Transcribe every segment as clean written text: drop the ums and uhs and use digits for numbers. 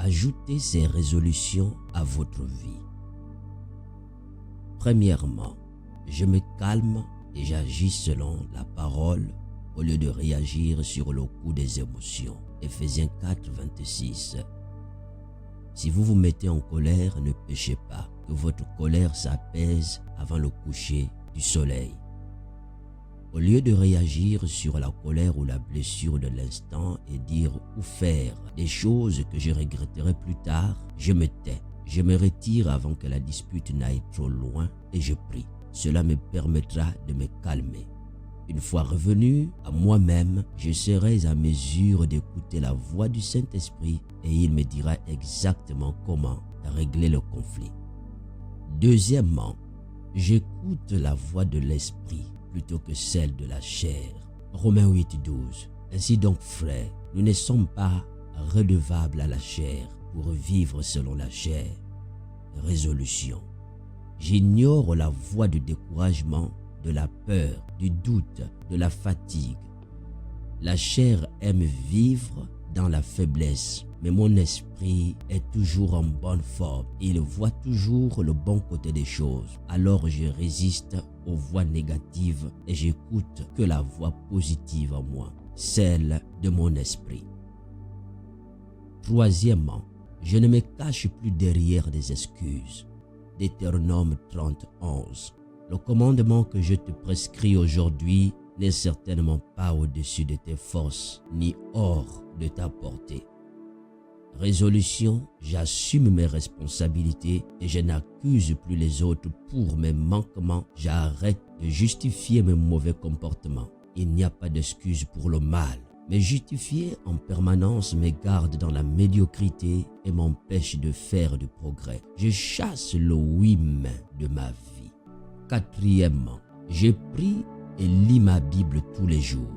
Ajoutez ces résolutions à votre vie. Premièrement, je me calme et j'agis selon la parole au lieu de réagir sur le coup des émotions. Éphésiens 4, 26. Si vous vous mettez en colère, ne péchez pas, que votre colère s'apaise avant le coucher du soleil. Au lieu de réagir sur la colère ou la blessure de l'instant et dire ou faire des choses que je regretterai plus tard, je me tais. Je me retire avant que la dispute n'aille trop loin et je prie. Cela me permettra de me calmer. Une fois revenu à moi-même, je serai à mesure d'écouter la voix du Saint-Esprit et il me dira exactement comment régler le conflit. Deuxièmement, j'écoute la voix de l'Esprit plutôt que celle de la chair. Romains 8, 12. Ainsi donc, frères, nous ne sommes pas redevables à la chair pour vivre selon la chair. Résolution. J'ignore la voix du découragement, de la peur, du doute, de la fatigue. La chair aime vivre dans la faiblesse, mais mon esprit est toujours en bonne forme. Il voit toujours le bon côté des choses. Alors je résiste aux voix négatives et j'écoute que la voix positive en moi, celle de mon esprit. Troisièmement, je ne me cache plus derrière des excuses. Deutéronome 30, 11. Le commandement que je te prescris aujourd'hui n'est certainement pas au-dessus de tes forces, ni hors de ta portée. Résolution, j'assume mes responsabilités et je n'accuse plus les autres pour mes manquements. J'arrête de justifier mes mauvais comportements. Il n'y a pas d'excuse pour le mal. Me justifier en permanence me garde dans la médiocrité et m'empêche de faire du progrès. Je chasse le oui-mais de ma vie. Quatrièmement, je prie et lis ma Bible tous les jours.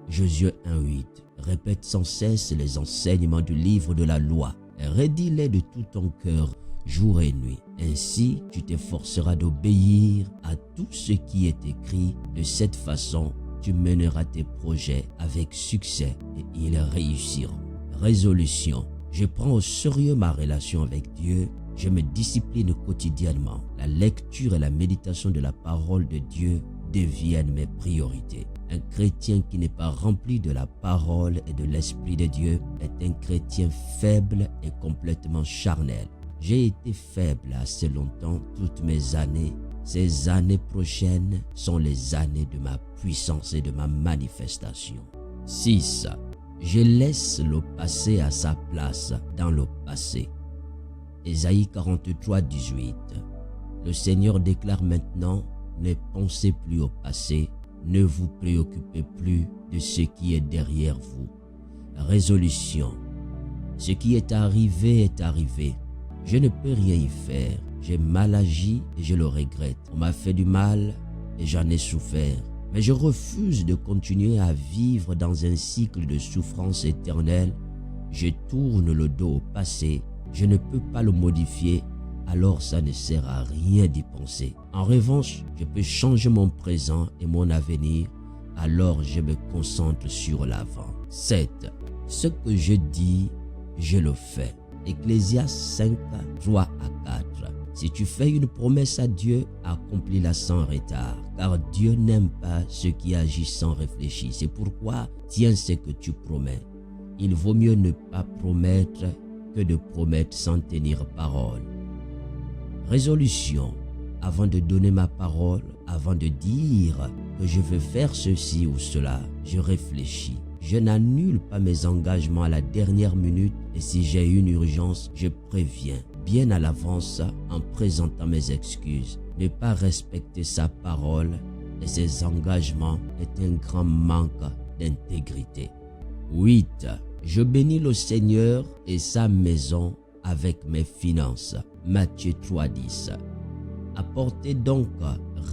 Josué 1:8 répète sans cesse les enseignements du livre de la loi. Redis-les de tout ton cœur, jour et nuit. Ainsi, tu t'efforceras d'obéir à tout ce qui est écrit. De cette façon, tu mèneras tes projets avec succès et ils réussiront. Résolution. Je prends au sérieux ma relation avec Dieu. Je me discipline quotidiennement. La lecture et la méditation de la parole de Dieu deviennent mes priorités. Un chrétien qui n'est pas rempli de la parole et de l'Esprit de Dieu est un chrétien faible et complètement charnel. J'ai été faible assez longtemps, toutes mes années. Ces années prochaines sont les années de ma puissance et de ma manifestation. 6. Je laisse le passé à sa place dans le passé. Ésaïe 43, 18. Le Seigneur déclare maintenant, ne pensez plus au passé, ne vous préoccupez plus de ce qui est derrière vous. Résolution. Ce qui est arrivé est arrivé. Je ne peux rien y faire. J'ai mal agi et je le regrette. On m'a fait du mal et j'en ai souffert. Mais je refuse de continuer à vivre dans un cycle de souffrance éternelle. Je tourne le dos au passé. Je ne peux pas le modifier, alors ça ne sert à rien d'y penser. En revanche, je peux changer mon présent et mon avenir, alors je me concentre sur l'avant. 7. Ce que je dis, je le fais. Ecclésiaste 5, 3 à 4. Si tu fais une promesse à Dieu, accomplis-la sans retard, car Dieu n'aime pas ceux qui agissent sans réfléchir. C'est pourquoi tiens ce que tu promets. Il vaut mieux ne pas promettre que de promettre sans tenir parole. Résolution. Avant de donner ma parole, avant de dire que je veux faire ceci ou cela, je réfléchis. Je n'annule pas mes engagements à la dernière minute et si j'ai une urgence, je préviens bien à l'avance en présentant mes excuses. Ne pas respecter sa parole et ses engagements est un grand manque d'intégrité. 8. Je bénis le Seigneur et sa maison avec mes finances. Matthieu 3, 10. Apportez donc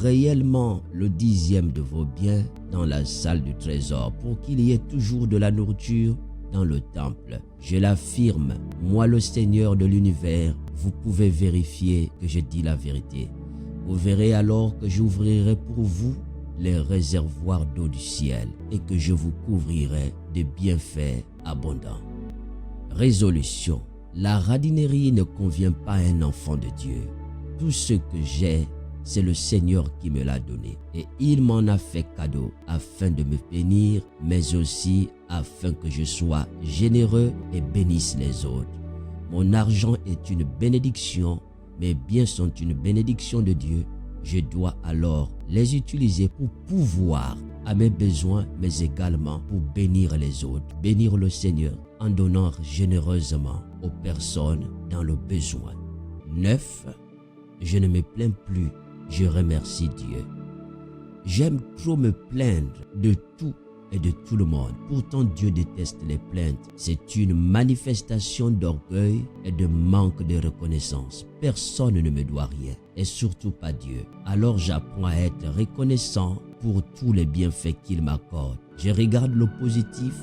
réellement le 10e de vos biens dans la salle du trésor pour qu'il y ait toujours de la nourriture dans le temple. Je l'affirme, moi le Seigneur de l'univers, vous pouvez vérifier que je dis la vérité. Vous verrez alors que j'ouvrirai pour vous les réservoirs d'eau du ciel et que je vous couvrirai de bienfaits abondants. Résolution. La radinerie ne convient pas à un enfant de Dieu. Tout ce que j'ai, c'est le Seigneur qui me l'a donné. Et il m'en a fait cadeau afin de me bénir, mais aussi afin que je sois généreux et bénisse les autres. Mon argent est une bénédiction, mes biens sont une bénédiction de Dieu. Je dois alors les utiliser pour pouvoir à mes besoins, mais également pour bénir les autres. Bénir le Seigneur en donnant généreusement aux personnes dans le besoin. 9. Je ne me plains plus, je remercie Dieu. J'aime trop me plaindre de tout et de tout le monde. Pourtant, Dieu déteste les plaintes. C'est une manifestation d'orgueil et de manque de reconnaissance. Personne ne me doit rien, et surtout pas Dieu. Alors j'apprends à être reconnaissant pour tous les bienfaits qu'il m'accorde. Je regarde le positif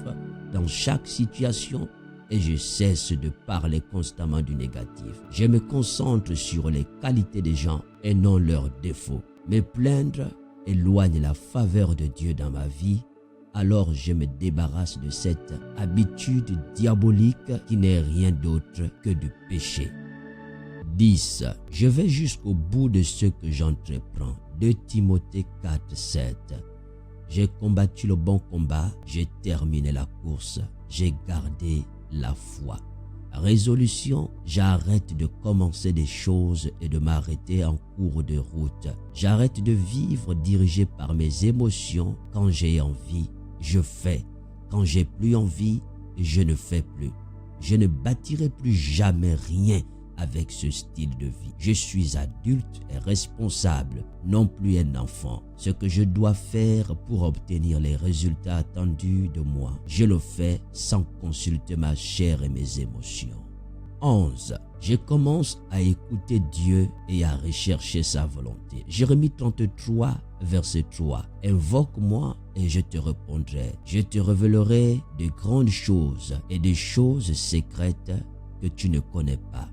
dans chaque situation et je cesse de parler constamment du négatif. Je me concentre sur les qualités des gens et non leurs défauts. Me plaindre éloigne la faveur de Dieu dans ma vie. Alors je me débarrasse de cette habitude diabolique qui n'est rien d'autre que du péché. 10. Je vais jusqu'au bout de ce que j'entreprends. 2 Timothée 4, 7. J'ai combattu le bon combat, j'ai terminé la course, j'ai gardé la foi. Résolution, j'arrête de commencer des choses et de m'arrêter en cours de route. J'arrête de vivre dirigé par mes émotions. Quand j'ai envie, je fais. Quand j'ai plus envie, je ne fais plus. Je ne bâtirai plus jamais rien avec ce style de vie. Je suis adulte et responsable, non plus un enfant. Ce que je dois faire pour obtenir les résultats attendus de moi, je le fais sans consulter ma chair et mes émotions. 11. Je commence à écouter Dieu et à rechercher sa volonté. Jérémie 33, verset 3. Invoque-moi et je te répondrai. Je te révélerai de grandes choses et des choses secrètes que tu ne connais pas.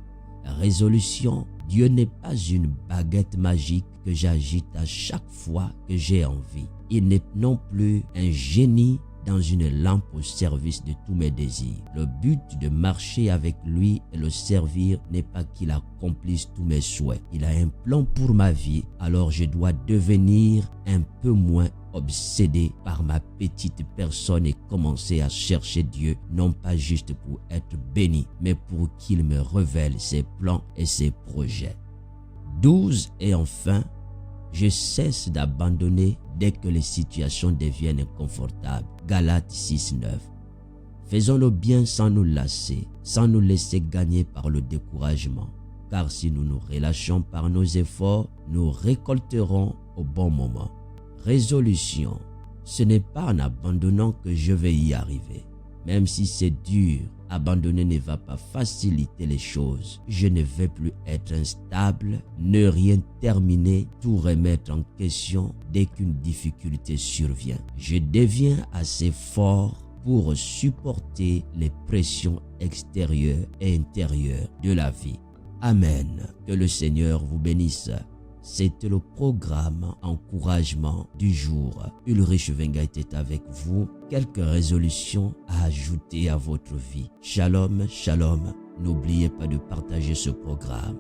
Résolution, Dieu n'est pas une baguette magique que j'agite à chaque fois que j'ai envie. Il n'est non plus un génie dans une lampe au service de tous mes désirs. Le but de marcher avec lui et le servir n'est pas qu'il accomplisse tous mes souhaits. Il a un plan pour ma vie, alors je dois devenir un peu moins obsédé par ma petite personne et commencer à chercher Dieu, non pas juste pour être béni, mais pour qu'il me révèle ses plans et ses projets. 12. Et enfin, je cesse d'abandonner dès que les situations deviennent inconfortables. Galates 6, 9. Faisons le bien sans nous lasser, sans nous laisser gagner par le découragement. Car si nous nous relâchons par nos efforts, nous récolterons au bon moment. Résolution, ce n'est pas en abandonnant que je vais y arriver. Même si c'est dur, abandonner ne va pas faciliter les choses. Je ne vais plus être instable, ne rien terminer, tout remettre en question dès qu'une difficulté survient. Je deviens assez fort pour supporter les pressions extérieures et intérieures de la vie. Amen. Que le Seigneur vous bénisse. C'était le programme encouragement du jour. Ulrich Venga était avec vous. Quelques résolutions à ajouter à votre vie. Shalom, shalom. N'oubliez pas de partager ce programme.